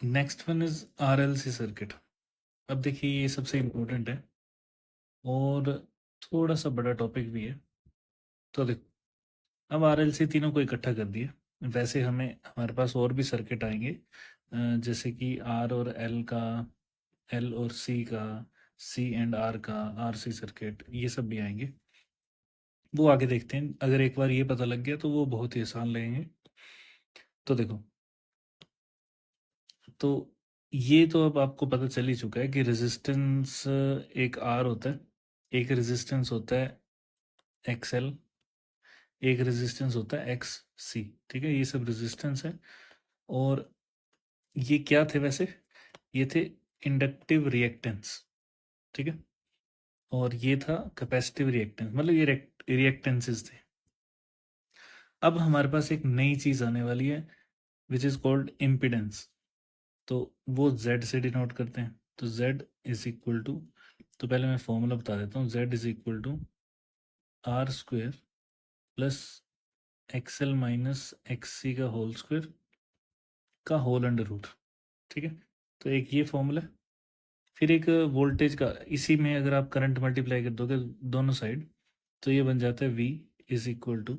Next one is RLC circuit. अब देखिए ये सबसे इम्पोर्टेंट है और थोड़ा सा बड़ा टॉपिक भी है। तो देखो, अब आरएलसी तीनों को इकट्ठा कर दिया। वैसे हमारे पास और भी सर्किट आएंगे, जैसे कि आर और एल का, एल और सी का, सी एंड आर का, आरसी सर्किट, ये सब भी आएंगे। वो आगे देखते हैं। अगर एक बार ये पता लग गया तो वो बहुत ही आसान लगेंगे। तो देखो, तो ये तो अब आपको पता चल ही चुका है कि रेजिस्टेंस एक आर होता है, एक रेजिस्टेंस होता है एक्सएल, एक रेजिस्टेंस होता है एक्स सी। ठीक है, ये सब रेजिस्टेंस है। और ये क्या थे वैसे? ये थे इंडक्टिव रिएक्टेंस। ठीक है, और ये था कैपेसिटिव रिएक्टेंस, मतलब ये रिएक्टेंसेस थे। अब हमारे पास एक नई चीज आने वाली है विच इज कॉल्ड इम्पिडेंस। तो वो Z से डिनोट करते हैं। तो Z इज इक्वल टू, तो पहले मैं फॉर्मूला बता देता हूँ। Z is equal to R square plus XL minus X C का होल स्क्वेयर का होल अंडर रूट। ठीक है, तो एक ये फॉर्मूला है। फिर एक वोल्टेज का, इसी में अगर आप करंट मल्टीप्लाई कर दोगे दोनों साइड, तो ये बन जाता है V is equal to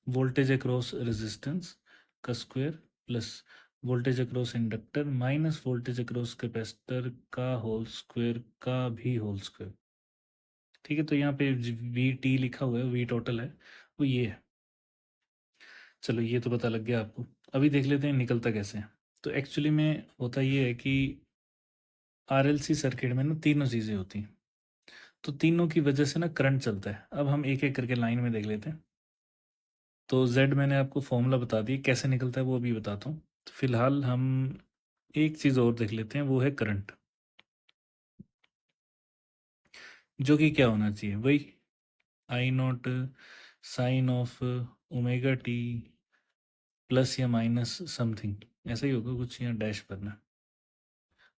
voltage across resistance का square plus voltage across inductor minus voltage across capacitor का होल स्क्वायर का भी होल स्क्वायर। ठीक है, तो यहाँ पे वी टी लिखा हुआ है, वी टोटल है, वो ये है। चलो, ये तो पता लग गया आपको। अभी देख लेते हैं निकलता कैसे है। तो एक्चुअली में होता ये है कि आरएलसी सर्किट में ना तीनों चीज़ें होती हैं, तो तीनों की वजह से ना करंट चलता है। अब हम एक एक करके लाइन में देख लेते हैं। तो Z मैंने आपको फॉर्मूला बता दिया, कैसे निकलता है वो अभी बताता हूँ। तो फिलहाल हम एक चीज़ और देख लेते हैं, वो है करंट, जो कि क्या होना चाहिए, वही I naught sine of omega T plus या माइनस समथिंग, ऐसा ही होगा कुछ, यहाँ डैश करना।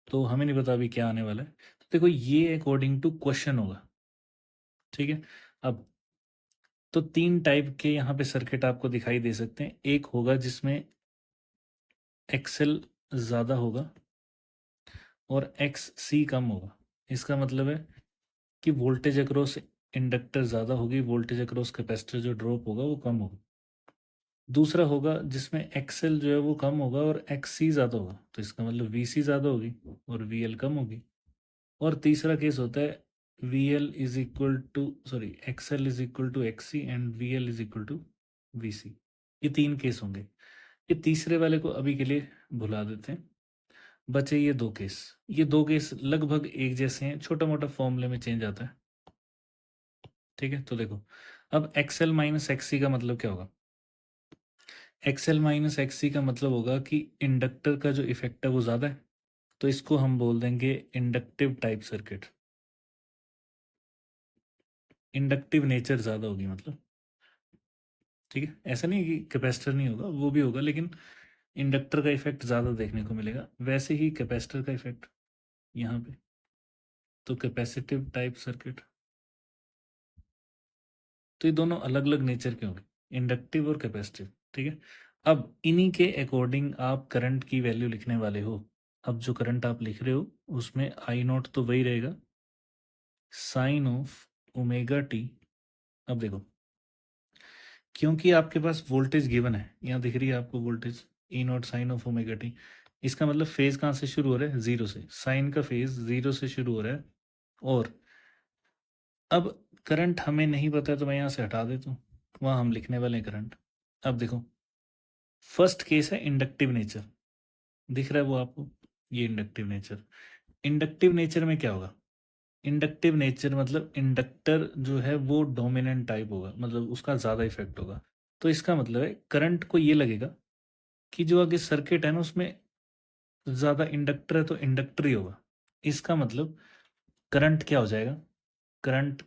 तो हमें नहीं पता अभी क्या आने वाला है। तो देखो, ये अकॉर्डिंग टू क्वेश्चन होगा। ठीक है, अब तो तीन टाइप के यहाँ पे सर्किट आपको दिखाई दे सकते हैं। एक होगा जिसमें एक्सएल ज़्यादा होगा और एक्स सी कम होगा। इसका मतलब है कि वोल्टेज अक्रॉस इंडक्टर ज़्यादा होगी, वोल्टेज अक्रॉस कैपेसिटर जो ड्रॉप होगा वो कम होगा। दूसरा होगा जिसमें एक्सएल जो है वो कम होगा और एक्स सी ज़्यादा होगा, तो इसका मतलब वी सी ज़्यादा होगी और वी एल कम होगी। और तीसरा केस होता है V L is equal to, sorry, XL is equal to X C and V L is equal to V C. ये तीन केस होंगे। ये तीसरे वाले को अभी के लिए भुला देते हैं, बचे ये दो केस। ये दो केस लगभग एक जैसे हैं, छोटा मोटा फॉर्मूले में चेंज आता है। ठीक है, तो देखो, अब एक्सएल माइनस एक्सी का मतलब क्या होगा? एक्सएल माइनस एक्सी का मतलब होगा कि इंडक्टर का जो इफेक्ट है वो ज़्यादा है, तो इसको हम बोल देंगे inductive type circuit. Inductive nature ज़्यादा होगी मतलब। ठीक है, ऐसा नहीं है कि कैपेसिटर नहीं होगा, वो भी होगा, लेकिन इंडक्टर का इफेक्ट ज़्यादा देखने को मिलेगा। वैसे ही कैपेसिटर का इफेक्ट यहाँ पे, तो कैपेसिटिव टाइप सर्किट। तो ये दोनों अलग अलग नेचर के होंगे, इंडक्टिव और कैपेसिटिव। ठीक है, अब इन्हीं के अकॉर्डिंग आप करंट की वैल्यू लिखने वाले हो। अब जो करंट आप लिख रहे हो उसमें आई नॉट तो वही रहेगा, साइन ऑफ ओमेगा टी। अब देखो, क्योंकि आपके पास वोल्टेज गिवन है, यहाँ दिख रही है आपको voltage E naught sine of omega T. इसका मतलब फेज कहाँ से शुरू हो रहा है? जीरो से। साइन का फेज जीरो से शुरू हो रहा है। और अब करंट हमें नहीं पता है, तो मैं यहाँ से हटा देता हूँ, वहाँ हम लिखने वाले हैं करंट। अब देखो, फर्स्ट केस है इंडक्टिव नेचर, दिख रहा है वो आपको, ये इंडक्टिव नेचर। इंडक्टिव नेचर में क्या होगा? इंडक्टिव नेचर मतलब इंडक्टर जो है वो डोमिनेंट टाइप होगा, मतलब उसका ज़्यादा इफेक्ट होगा। तो इसका मतलब है करंट को ये लगेगा कि जो आगे सर्किट है ना उसमें ज़्यादा इंडक्टर है, तो इंडक्टर ही होगा। इसका मतलब करंट क्या हो जाएगा? करंट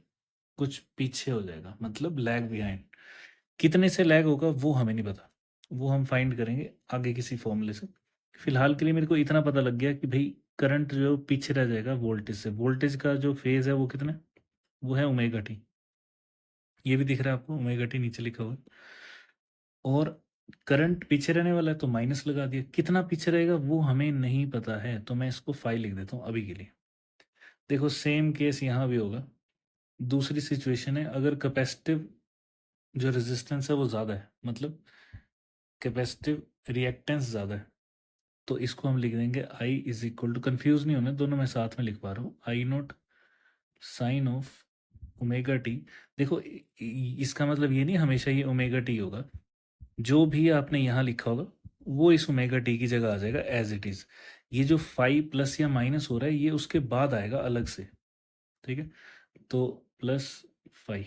कुछ पीछे हो जाएगा, मतलब लैग बिहाइंड। कितने से लैग होगा वो हमें नहीं पता, वो हम फाइंड करेंगे आगे किसी फॉर्मूले से। फिलहाल के लिए मेरे को इतना पता लग गया कि भाई करंट जो पीछे रह जाएगा वोल्टेज से। वोल्टेज का जो फेज है वो कितना है? वो है ओमेगा टी। ये भी दिख रहा है आपको, ओमेगा टी नीचे लिखा हुआ है। और करंट पीछे रहने वाला है तो माइनस लगा दिया, कितना पीछे रहेगा वो हमें नहीं पता है, तो मैं इसको 5 लिख देता हूँ अभी के लिए। देखो सेम केस यहाँ भी होगा। दूसरी सिचुएशन है, अगर कैपेसिटिव जो रेजिस्टेंस है वो ज़्यादा है, मतलब कैपेसिटिव रिएक्टेंस ज़्यादा है, तो इसको हम लिख देंगे आई इज इक्वल टू, कन्फ्यूज़ नहीं होना, दोनों मैं साथ में लिख पा रहा हूँ, I naught sine of omega T. देखो इसका मतलब ये नहीं हमेशा ये ओमेगा टी होगा, जो भी आपने यहाँ लिखा होगा वो इस ओमेगा टी की जगह आ जाएगा एज इट इज़। ये जो 5 प्लस या माइनस हो रहा है ये उसके बाद आएगा अलग से, ठीक है। तो +5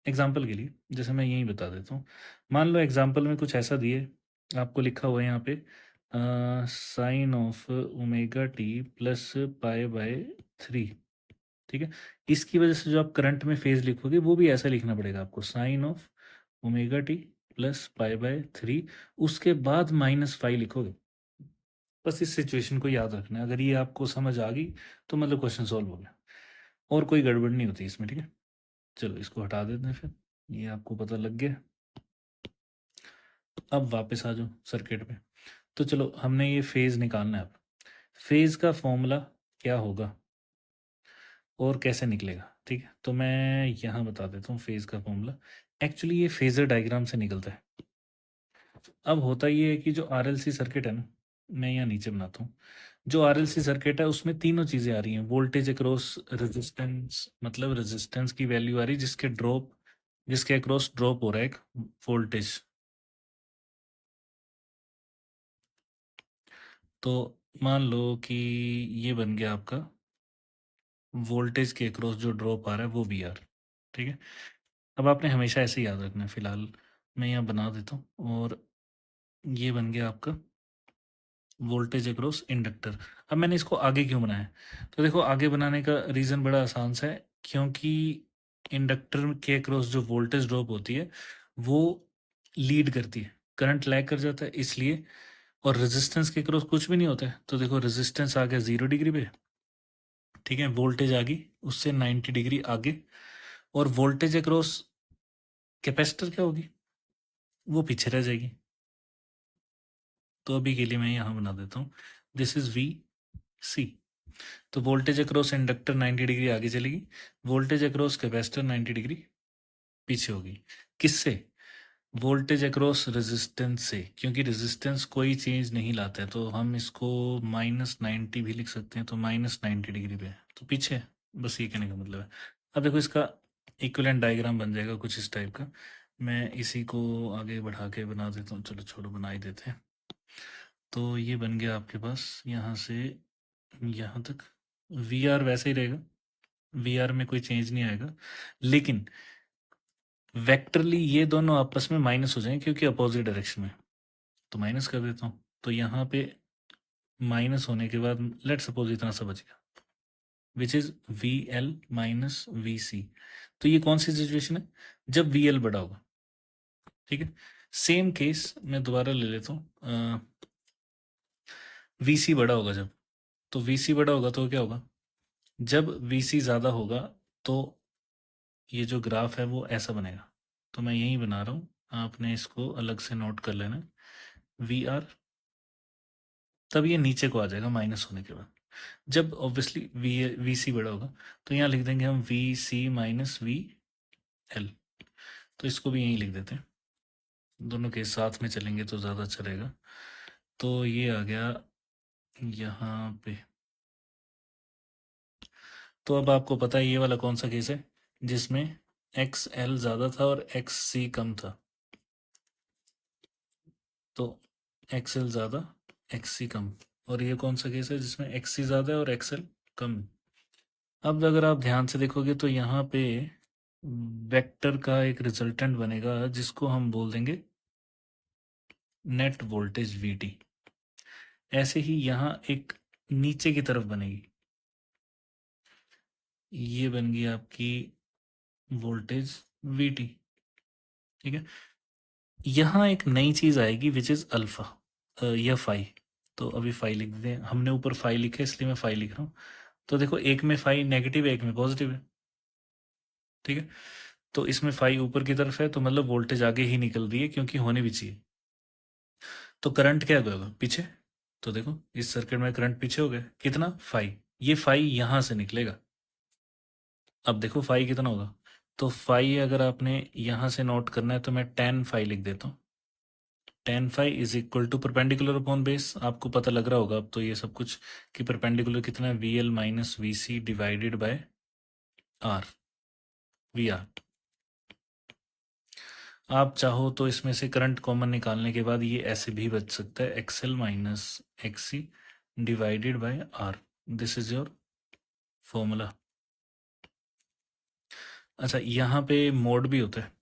एग्जाम्पल के लिए, जैसे मैं यही बता देता हूँ, मान लो एग्जाम्पल में कुछ ऐसा दिए, आपको लिखा हुआ है यहाँ पे sine of omega T plus π/3, ठीक है। इसकी वजह से जो आप करंट में फेज लिखोगे वो भी ऐसा लिखना पड़ेगा आपको, sine of omega T plus π/3, उसके बाद -5 लिखोगे। बस इस सिचुएशन को याद रखना है, अगर ये आपको समझ आ गई तो मतलब क्वेश्चन सॉल्व हो गया, और कोई गड़बड़ नहीं होती इसमें, ठीक है। चलो इसको हटा देते हैं फिर, ये आपको पता लग गया। अब वापस आ जाओ सर्किट में। तो चलो हमने ये फेज़ निकालना है। अब फेज़ का फॉर्मूला क्या होगा और कैसे निकलेगा, ठीक है। तो मैं यहाँ बता देता हूँ फेज़ का फॉर्मूला। एक्चुअली ये फेज़र डायग्राम से निकलता है। अब होता ये है कि जो आरएलसी सर्किट है ना, मैं यहाँ नीचे बनाता हूँ, जो आरएलसी सर्किट है उसमें तीनों चीज़ें आ रही हैं, वोल्टेज अक्रॉस रेजिस्टेंस, मतलब रेजिस्टेंस की वैल्यू आ रही है जिसके अक्रॉस ड्रॉप हो रहा है एक वोल्टेज। तो मान लो कि ये बन गया आपका वोल्टेज के अक्रॉस जो ड्रॉप आ रहा है वो वी आर, ठीक है। अब आपने हमेशा ऐसे ही याद रखना है, फिलहाल मैं यहाँ बना देता हूँ, और ये बन गया आपका वोल्टेज अक्रॉस इंडक्टर। अब मैंने इसको आगे क्यों बनाया है, तो देखो आगे बनाने का रीज़न बड़ा आसान सा है, क्योंकि इंडक्टर के अक्रॉस जो वोल्टेज ड्रॉप होती है वो लीड करती है, करंट लैग कर जाता है इसलिए, और रेजिस्टेंस के अक्रॉस कुछ भी नहीं होता है। तो देखो रेजिस्टेंस आ गया 0 डिग्री पे, ठीक है, वोल्टेज आ गई उससे 90 डिग्री आगे, और वोल्टेज अक्रॉस कैपेसिटर क्या होगी, वो पीछे रह जाएगी। तो अभी के लिए मैं यहाँ बना देता हूँ, दिस इज वी सी। तो वोल्टेज अक्रॉस इंडक्टर 90 डिग्री आगे चलेगी, वोल्टेज अक्रॉस कैपेसिटर 90 डिग्री पीछे होगी। किससे, वोल्टेज अक्रॉस रेजिस्टेंस से, क्योंकि रेजिस्टेंस कोई चेंज नहीं लाता है, तो हम इसको -90 भी लिख सकते हैं, तो -90 डिग्री पे तो पीछे है। बस ये कहने का मतलब है। अब देखो इसका इक्विवेलेंट डायग्राम बन जाएगा कुछ इस टाइप का, मैं इसी को आगे बढ़ा के बना देता हूँ, चलो छोड़ो बना ही देते हैं। तो ये बन गया आपके पास यहाँ से यहाँ तक, वी आर वैसे ही रहेगा, वी आर में कोई चेंज नहीं आएगा, लेकिन वेक्टरली ये दोनों आपस में माइनस हो जाएंगे क्योंकि अपोजिट डायरेक्शन में, तो माइनस कर देता हूँ। तो यहाँ पे माइनस होने के बाद लेट सपोज इतना सा बच गया, which is V L minus V C. तो ये कौन सी सिचुएशन है, जब वी एल बड़ा होगा, ठीक है। सेम केस मैं दोबारा ले लेता हूँ, वी सी बड़ा होगा जब, तो वी सी बड़ा होगा तो क्या होगा, जब वी सी ज़्यादा होगा तो ये जो ग्राफ है वो ऐसा बनेगा। तो मैं यही बना रहा हूँ, आपने इसको अलग से नोट कर लेना, वी आर, तब ये नीचे को आ जाएगा माइनस होने के बाद, जब ऑब्वियसली वी सी बड़ा होगा। तो यहाँ लिख देंगे हम V C minus V L, तो इसको भी यहीं लिख देते हैं, दोनों के साथ में चलेंगे तो ज़्यादा चलेगा। तो ये आ गया यहाँ पे। तो अब आपको पता है ये वाला कौन सा केस है जिसमें एक्स एल ज़्यादा था और एक्स सी कम था, तो एक्स एल ज़्यादा एक्स सी कम, और ये कौन सा केस है जिसमें एक्स सी ज़्यादा है और एक्स एल कम। अब अगर आप ध्यान से देखोगे तो यहाँ पे वेक्टर का एक रिजल्टेंट बनेगा जिसको हम बोल देंगे नेट वोल्टेज वी टी। ऐसे ही यहाँ एक नीचे की तरफ बनेगी, ये बन गई आपकी वोल्टेज वी टी, ठीक है। यहाँ एक नई चीज़ आएगी विच इज़ अल्फ़ा या फाई, तो अभी फाई लिख देते हैं, हमने ऊपर फाई लिखा है इसलिए मैं फाई लिख रहा हूँ। तो देखो एक में फाई नेगेटिव है एक में पॉजिटिव है, ठीक है। तो इसमें फाई ऊपर की तरफ है तो मतलब वोल्टेज आगे ही निकल रही है क्योंकि होनी भी चाहिए, तो करंट क्या होगा पीछे, तो देखो इस सर्किट में करंट पीछे हो गया कितना 5, ये 5 यहां से निकलेगा। अब देखो 5 कितना होगा, तो 5 अगर आपने यहां से नोट करना है तो मैं 10 5 लिख देता हूँ। 10 5 is equal to perpendicular upon base, आपको पता लग रहा होगा अब तो ये सब कुछ कि परपेंडिकुलर कितना है, V L minus V C divided by R, V R. आप चाहो तो इसमें से करंट कॉमन निकालने के बाद ये ऐसे भी बच सकता है, XL minus XC divided by R, this is your formula. अच्छा, यहाँ पे मोड भी होता है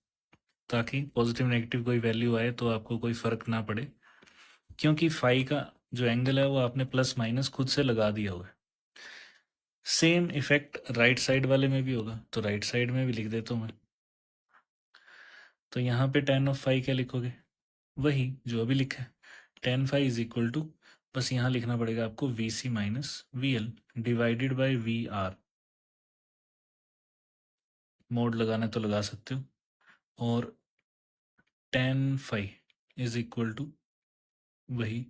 ताकि पॉजिटिव नेगेटिव कोई वैल्यू आए तो आपको कोई फर्क ना पड़े, क्योंकि फाई का जो एंगल है वो आपने प्लस माइनस खुद से लगा दिया हुआ है। सेम इफेक्ट राइट साइड वाले में भी होगा, तो राइट साइड में भी लिख देता हूँ मैं। तो यहाँ पे tan ऑफ फाई क्या लिखोगे, वही जो अभी लिखा है, tan phi is equal to, बस यहाँ लिखना पड़ेगा आपको V C minus V L divided by V R. Mod लगाना है तो लगा सकते हो, और tan phi is equal to वही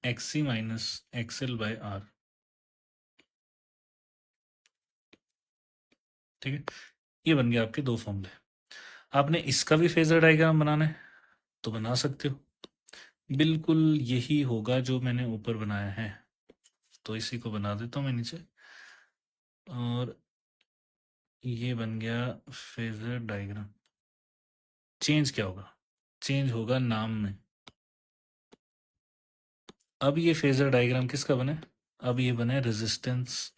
X C minus X L by R. ठीक है, ये बन गया आपके दो फॉर्मूले। आपने इसका भी फेजर डायग्राम बनाना है तो बना सकते हो, बिल्कुल यही होगा जो मैंने ऊपर बनाया है। तो इसी को बना देता हूँ मैं नीचे, और ये बन गया फेजर डायग्राम। चेंज क्या होगा, चेंज होगा नाम में। अब ये फेजर डायग्राम किसका बना है, अब ये बना है रेजिस्टेंस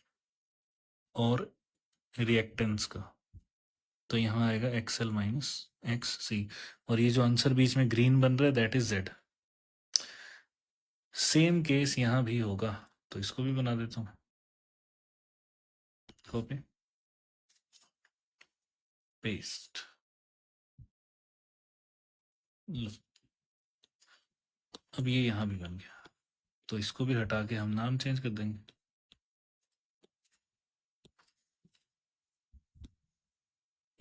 और रिएक्टेंस का। तो यहाँ आएगा एक्सएल माइनस एक्स सी, और ये जो आंसर बीच में ग्रीन बन रहा है that is Z. Same case यहाँ भी होगा, तो इसको भी बना देता हूँ, कॉपी पेस्ट। लो, अब ये यहाँ भी बन गया, तो इसको भी हटा के हम नाम चेंज कर देंगे।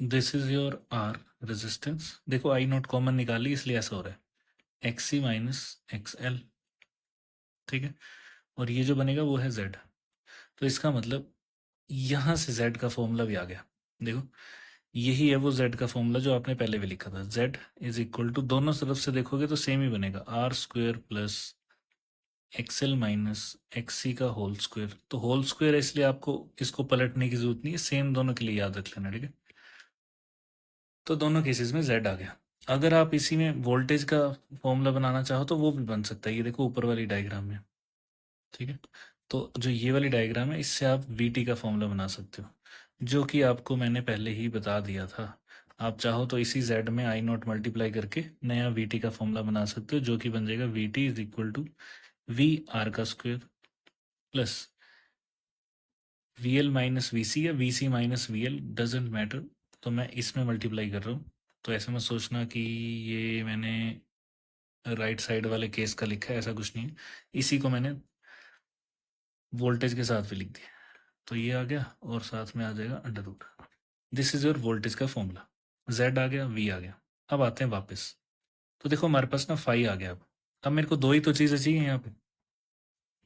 This is your R resistance, देखो आई नॉट कॉमन निकाली इसलिए ऐसा हो रहा है, x C minus X L. ठीक है, और ये जो बनेगा वो है जेड। तो इसका मतलब यहाँ से जेड का फॉर्मूला भी आ गया। देखो यही है वो जेड का फॉर्मूला जो आपने पहले भी लिखा था, जेड इज इक्वल टू, दोनों तरफ से देखोगे तो सेम ही बनेगा, R square plus XL minus XC का होल स्क्वेयर। तो होल स्क्वेयर है इसलिए आपको इसको पलटने की जरूरत नहीं है, सेम दोनों के लिए याद रख लेना। ठीक है, तो दोनों केसेस में जेड आ गया। अगर आप इसी में वोल्टेज का फॉर्मूला बनाना चाहो तो वो भी बन सकता है, ये देखो ऊपर वाली डायग्राम में। ठीक है, तो जो ये वाली डायग्राम है इससे आप वी टी का फॉर्मूला बना सकते हो, जो कि आपको मैंने पहले ही बता दिया था। आप चाहो तो इसी जेड में आई नॉट मल्टीप्लाई करके नया वी टी का फॉर्मूला बना सकते हो, जो कि बन जाएगा V T is equal to V R का square plus V L minus V C या V C minus V L, doesn't matter. तो मैं इसमें मल्टीप्लाई कर रहा हूँ, तो ऐसे मत सोचना कि ये मैंने राइट साइड वाले केस का लिखा है, ऐसा कुछ नहीं है। इसी को मैंने वोल्टेज के साथ भी लिख दिया, तो ये आ गया और साथ में आ जाएगा under root. This is your voltage का फॉर्मूला, जेड आ गया, वी आ गया। अब आते हैं वापस, तो देखो हमारे पास ना फाई आ गया। अब मेरे को दो ही तो चीज़ें चाहिए यहाँ पे,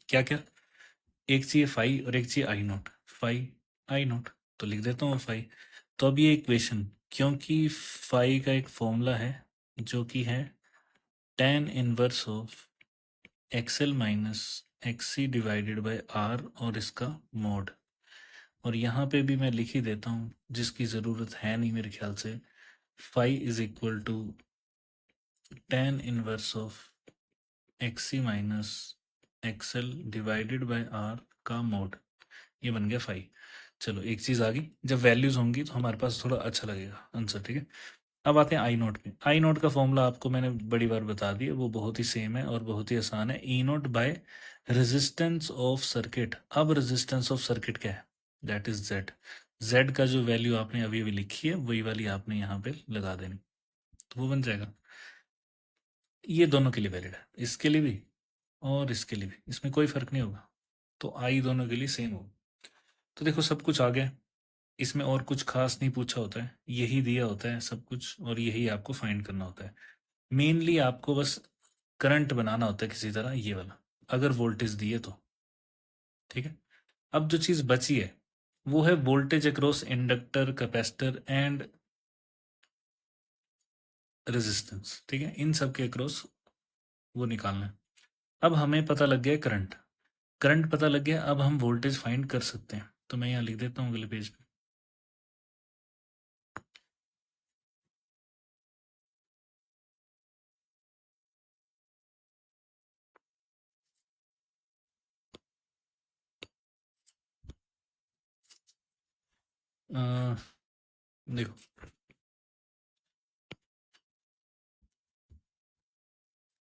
क्या क्या, एक चाहिए फाई और एक चाहिए आई नॉट, फाई आई नॉट, तो लिख देता हूँ फाई। तो अब ये इक्वेशन, क्योंकि फाई का एक फॉर्मूला है जो कि है tan inverse of XL minus X C divided by R और इसका मोड, और यहाँ पे भी मैं लिख ही देता हूँ जिसकी ज़रूरत है नहीं मेरे ख्याल से, phi is equal to tan inverse of X C minus XL divided by R का मोड, ये बन गया फाई। चलो एक चीज़ आ गई, जब वैल्यूज़ होंगी तो हमारे पास थोड़ा अच्छा लगेगा आंसर। ठीक है, अब आते हैं आई नोट पे। आई नोट का फॉर्मूला आपको मैंने बड़ी बार बता दिया, वो बहुत ही सेम है और बहुत ही आसान है, E naught by resistance of circuit. अब रेजिस्टेंस ऑफ सर्किट क्या है, दैट इज जेड। जेड का जो वैल्यू आपने अभी अभी लिखी है वही वाली आपने यहाँ पे लगा देनी, तो वो बन जाएगा। ये दोनों के लिए वैलिड है, इसके लिए भी और इसके लिए भी, इसमें कोई फर्क नहीं होगा, तो आई दोनों के लिए सेम होगा। तो देखो सब कुछ आ गया, इसमें और कुछ खास नहीं पूछा होता है, यही दिया होता है सब कुछ और यही आपको फाइंड करना होता है। मेनली आपको बस करंट बनाना होता है किसी तरह ये वाला, अगर वोल्टेज दिए तो, ठीक है। अब जो चीज़ बची है वो है voltage across inductor, capacitor and resistance, ठीक है। इन सब के अक्रॉस वो निकालना है। अब हमें पता लग गया करंट, करंट पता लग गया, अब हम वोल्टेज फाइंड कर सकते हैं। तो मैं यहाँ लिख देता हूँ अगले पेज पे। देखो,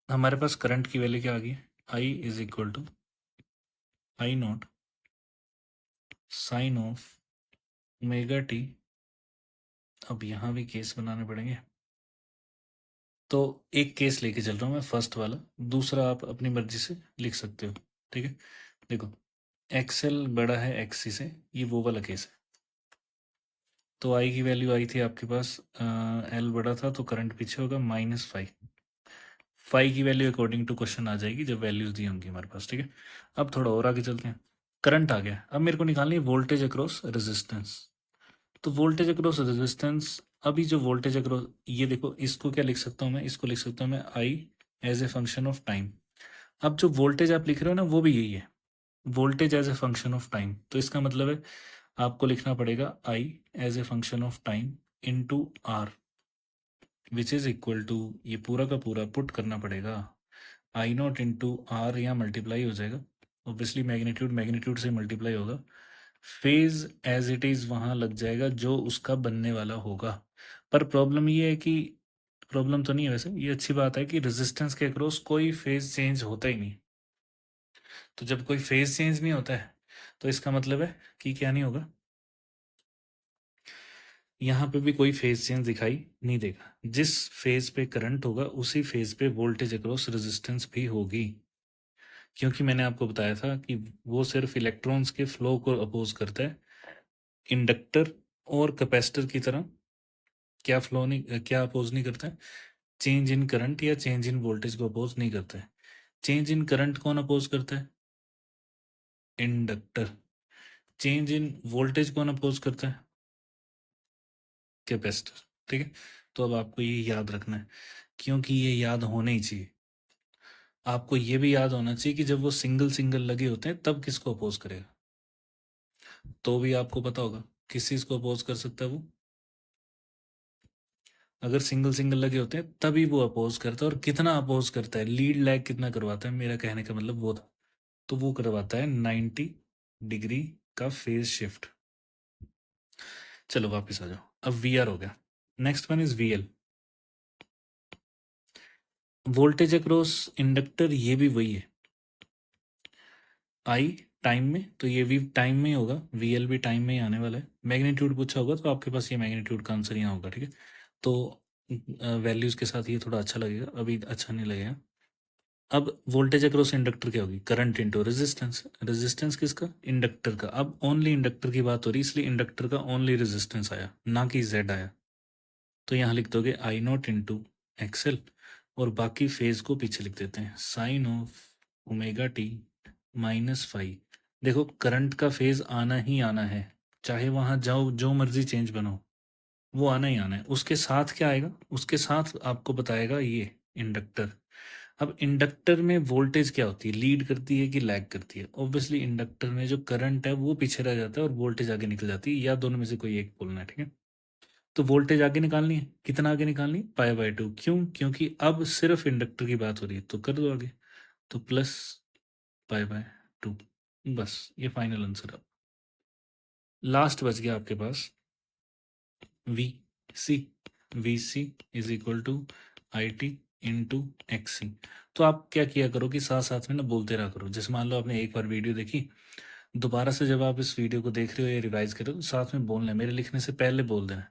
हमारे पास करंट की वैल्यू क्या आ गई, I is equal to I naught sine of omega T. अब यहाँ भी केस बनाने पड़ेंगे, तो एक केस लेके चल रहा हूँ मैं, फर्स्ट वाला, दूसरा आप अपनी मर्जी से लिख सकते हो, ठीक है। देखो, एक्सएल बड़ा है एक्सी से, ये वो वाला केस है। तो आई की वैल्यू आई थी आपके पास, एल बड़ा था तो करंट पीछे होगा -5। फाई की वैल्यू अकॉर्डिंग टू क्वेश्चन आ जाएगी जब वैल्यूज दी होंगी हमारे पास, ठीक है। अब थोड़ा और आगे चलते हैं, करंट आ गया, अब मेरे को निकालनी है वोल्टेज अक्रॉस रेजिस्टेंस। तो वोल्टेज अक्रॉस रेजिस्टेंस, अभी जो वोल्टेज अक्रॉस, ये देखो, इसको क्या लिख सकता हूँ मैं, इसको लिख सकता हूँ मैं I as a function of time. अब जो वोल्टेज आप लिख रहे हो ना वो भी यही है, voltage as a function of time. तो इसका मतलब है आपको लिखना पड़ेगा I as a function of time into R, which is equal to, ये पूरा का पूरा पुट करना पड़ेगा, आई नॉट इंटू आर, यहाँ मल्टीप्लाई हो जाएगा, ऑब्वियसली मैग्नीट्यूड मैग्नीट्यूड से मल्टीप्लाई होगा, फेज एज इट इज़ वहाँ लग जाएगा जो उसका बनने वाला होगा। पर प्रॉब्लम ये है कि, प्रॉब्लम तो नहीं है वैसे, ये अच्छी बात है कि रेजिस्टेंस के अक्रॉस कोई फेज चेंज होता ही नहीं। तो जब कोई फेज चेंज नहीं होता है तो इसका मतलब है कि क्या नहीं होगा, यहाँ पे भी कोई फेज चेंज दिखाई नहीं देगा। जिस फेज पे करंट होगा उसी फेज पे वोल्टेज अक्रॉस रेजिस्टेंस भी होगी, क्योंकि मैंने आपको बताया था कि वो सिर्फ इलेक्ट्रॉन्स के फ्लो को अपोज करता है, इंडक्टर और कैपेसिटर की तरह क्या फ्लो नहीं, क्या अपोज नहीं करता है, चेंज इन करंट या चेंज इन वोल्टेज को अपोज नहीं करता है। चेंज इन करंट कौन अपोज करता है, इंडक्टर। चेंज इन वोल्टेज कौन अपोज करता है, कैपेसिटर, ठीक है। तो अब आपको ये याद रखना है, क्योंकि ये याद होना ही चाहिए। आपको ये भी याद होना चाहिए कि जब वो सिंगल सिंगल लगे होते हैं तब किसको अपोज करेगा, तो भी आपको पता होगा किस चीज को अपोज कर सकता है वो, अगर सिंगल सिंगल लगे होते हैं तभी वो अपोज करता है। और कितना अपोज करता है, लीड लैग कितना करवाता है, मेरा कहने का मतलब वो था, तो वो करवाता है 90 डिग्री का फेज शिफ्ट। चलो वापस आ जाओ, अब वी आर हो गया, next one is V L, voltage across inductor, ये भी वही है, आई टाइम में, तो ये भी टाइम में ही होगा, वी एल भी टाइम में ही आने वाला है। मैग्नीट्यूड पूछा होगा तो आपके पास ये मैग्नीट्यूड का आंसर यहाँ होगा, ठीक है। तो वैल्यूज के साथ ये थोड़ा अच्छा लगेगा, अभी अच्छा नहीं लगेगा। अब वोल्टेज अक्रॉस इंडक्टर क्या होगी, करंट इंटू रेजिस्टेंस, रेजिस्टेंस किसका, इंडक्टर का। अब ओनली इंडक्टर की बात हो रही, इसलिए इंडक्टर का ओनली रेजिस्टेंस आया, ना कि जेड आया। तो यहाँ लिख दोगे आई नॉट इंटू एक्सएल, और बाकी फेज को पीछे लिख देते हैं, साइन ऑफ ओमेगा टी -5। देखो, करंट का फेज आना ही आना है, चाहे वहाँ जाओ जो मर्जी चेंज बनो, वो आना ही आना है। उसके साथ क्या आएगा, उसके साथ आपको बताएगा ये इंडक्टर। अब इंडक्टर में वोल्टेज क्या होती है, लीड करती है कि लैग करती है, ऑब्वियसली इंडक्टर में जो करंट है वो पीछे रह जाता है और वोल्टेज आगे निकल जाती है, या दोनों में से कोई एक बोलना है, ठीक है। तो वोल्टेज आगे निकालनी है, कितना आगे निकालनी है, π/2। क्यों, क्योंकि अब सिर्फ इंडक्टर की बात हो रही है, तो कर दो आगे, तो प्लस π/2, बस ये फाइनल आंसर है। लास्ट बच गया आपके पास V C, V C is equal to I T into X C. तो आप क्या किया करो कि साथ साथ में ना बोलते रहा करो, जैसे मान लो आपने एक बार वीडियो देखी, दोबारा से जब आप इस वीडियो को देख रहे हो या रिवाइज कर रहे हो तो साथ में बोलना है, मेरे लिखने से पहले बोल देना है,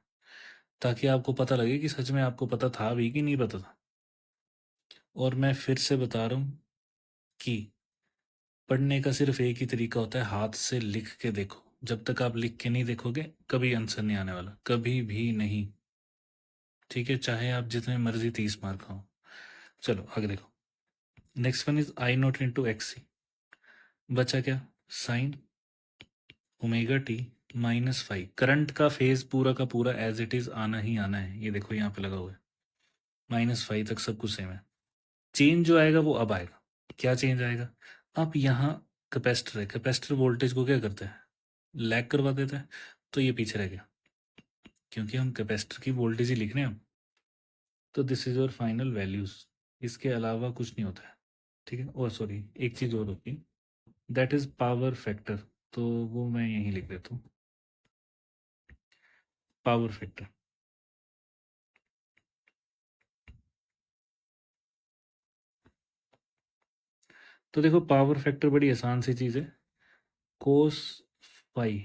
ताकि आपको पता लगे कि सच में आपको पता था भी कि नहीं पता था। और मैं फिर से बता रहा हूँ कि पढ़ने का सिर्फ एक ही तरीका होता है, हाथ से लिख के देखो। जब तक आप लिख के नहीं देखोगे कभी आंसर नहीं आने वाला, कभी भी नहीं, ठीक है, चाहे आप जितने मर्जी 30 मार्क हो। चलो आगे देखो, next one is I naught into X C, बचा क्या, sine omega T minus five. Current का फेज पूरा का पूरा एज इट इज आना ही आना है, ये देखो यहाँ पे लगा हुआ है, माइनस फाइव तक सब कुछ सेम है। चेंज जो आएगा वो अब आएगा, क्या चेंज आएगा, अब यहाँ कैपेसिटर है, कैपेसिटर वोल्टेज को क्या करता है, लैग करवा देता है, तो ये पीछे रह गया, क्योंकि हम कैपेसिटर की वोल्टेज ही लिख रहे हैं हम। तो this is your final values, इसके अलावा कुछ नहीं होता है, ठीक है। और सॉरी, एक चीज़ और होती है, दैट इज पावर फैक्टर, तो वो मैं यहीं लिख देता हूँ, पावर फैक्टर। तो देखो पावर फैक्टर बड़ी आसान सी चीज़ है, कोस फाई,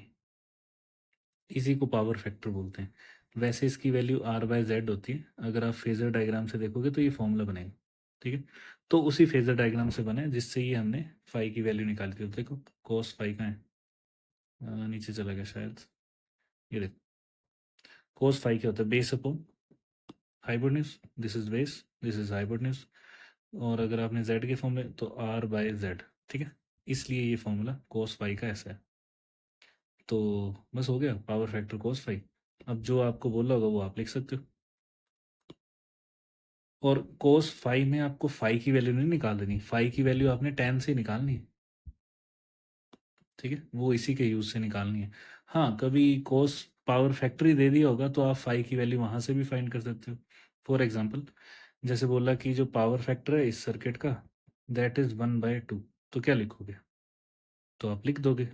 इसी को पावर फैक्टर बोलते हैं। वैसे इसकी वैल्यू आर बाय जेड होती है, अगर आप फेजर डायग्राम से देखोगे तो ये फॉर्मूला बनेगा, ठीक है। तो उसी फेजर डायग्राम से बने जिससे ये हमने फाई की वैल्यू निकाली थी। तो देखो कोस फाई का है, नीचे चला गया शायद, ये देखो कोस फाई क्या होता है, base upon hypotenuse, this is base, this is hypotenuse, और अगर आपने जेड के फॉर्म में तो आर बाय जेड, ठीक है। इसलिए ये फॉर्मूला कोस फाई का ऐसा है। तो बस हो गया पावर फैक्टर कोस फाई। अब जो आपको बोला होगा वो आप लिख सकते हो। और कोस फाई में आपको फाई की वैल्यू नहीं निकाल देनी, फाई की वैल्यू आपने टेन से ही निकालनी है, ठीक है, वो इसी के यूज से निकालनी है। हाँ, कभी कोस पावर फैक्टर ही दे दिया होगा तो आप फाई की वैल्यू वहां से भी फाइंड कर सकते हो। फॉर एग्जाम्पल, जैसे बोला कि जो पावर फैक्टर है इस सर्किट का दैट इज 1/2, तो क्या लिखोगे, तो आप लिख दोगे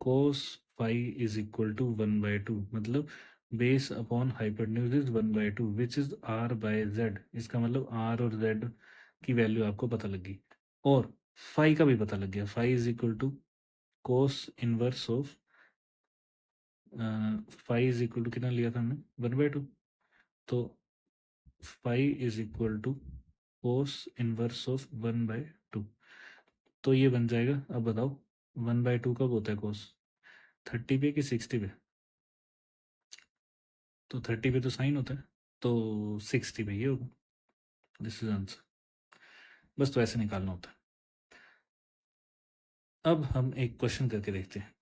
cos phi is equal to 1/2, मतलब base upon hypotenuse is 1/2 which is R by Z. इसका मतलब आर और जेड की वैल्यू आपको पता लगी, और फाई का भी पता लग गया, phi is equal to cos inverse of, phi is equal to कितना लिया था हमने, 1/2, तो phi is equal to cos inverse of 1/2। तो ये बन जाएगा, अब बताओ 1/2 कब होता है कोस, 30 पे कि 60 पे, तो 30 पे तो साइन होता है, तो 60 पे ये होगा, दिस इज आंसर। बस तो ऐसे निकालना होता है। अब हम एक क्वेश्चन करके देखते हैं।